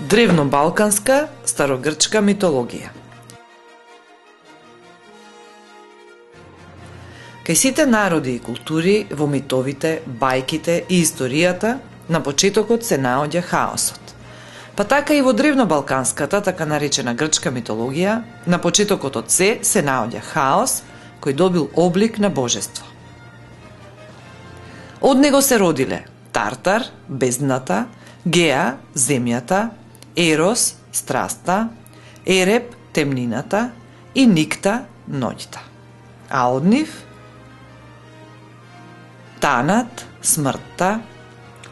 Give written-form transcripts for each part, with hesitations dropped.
Древнобалканска старогрчка митологија. Кај сите народи и култури, во митовите, бајките и историјата, на почетокот се наоѓа хаосот. Па така и во древнобалканската, така наречена грчка митологија, на почетокот од се наоѓа хаос, кој добил облик на божество. Од него се родиле Тартар, бездната, Геа, земјата, Ерос, страста, Ереб, темнината и Никта, ноќта. А од нив Танат, смртта,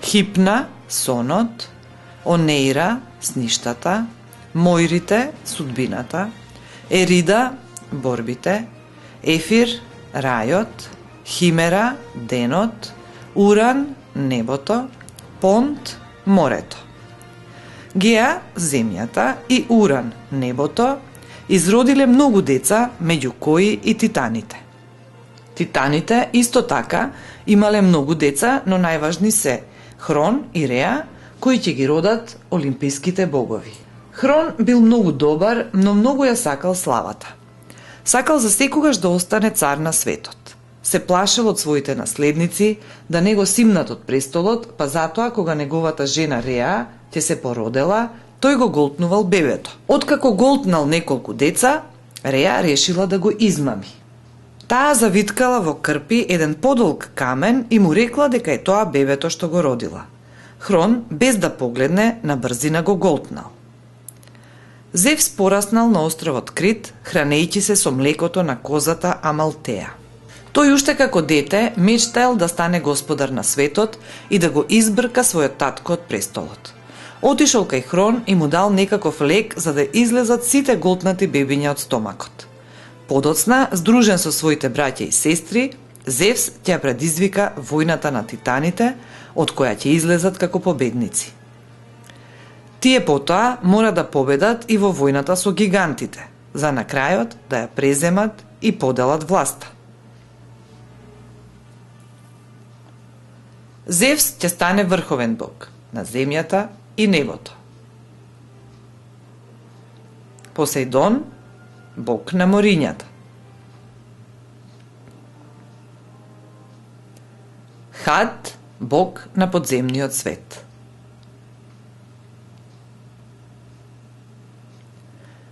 Хипна, сонот, Онеира, сништата, Мојрите, судбината, Ерида, борбите, Ефир, рајот, Химера, денот, Уран, небото, Понт, морето. Геа, земјата и Уран, небото, изродиле многу деца, меѓу кои и титаните. Титаните исто така имале многу деца, но најважни се Хрон и Реа, кои ќе ги родат олимписките богови. Хрон бил многу добар, но многу ја сакал славата. Сакал за секогаш да остане цар на светот. Се плашел од своите наследници да не го симнат од престолот, па затоа кога неговата жена Реа ќе се породела, тој го голтнувал бебето. Откако голтнал неколку деца, Реа решила да го измами. Таа завиткала во крпи еден подолг камен и му рекла дека е тоа бебето што го родила. Хрон, без да погледне, на брзина го голтнал. Зевс пораснал на островот Крит, хранејќи се со млекото на козата Амалтеа. Тој уште како дете мечтаел да стане господар на светот и да го избрка својот татко од престолот. Отишол кај Хрон и му дал некаков лек за да излезат сите голтнати бебиња од стомакот. Подоцна, здружен со своите браќа и сестри, Зевс ќе предизвика војната на титаните, од која ќе излезат како победници. Тие потоа мора да победат и во војната со гигантите, за на крајот да ја преземат и поделат власта. Зевс ќе стане врховен бог на земјата и небото. Посејдон, бог на морињата. Хад, бог на подземниот свет.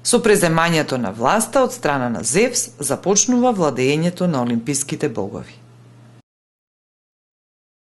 Со преземањето на власта од страна на Зевс започнува владеењето на олимписките богови.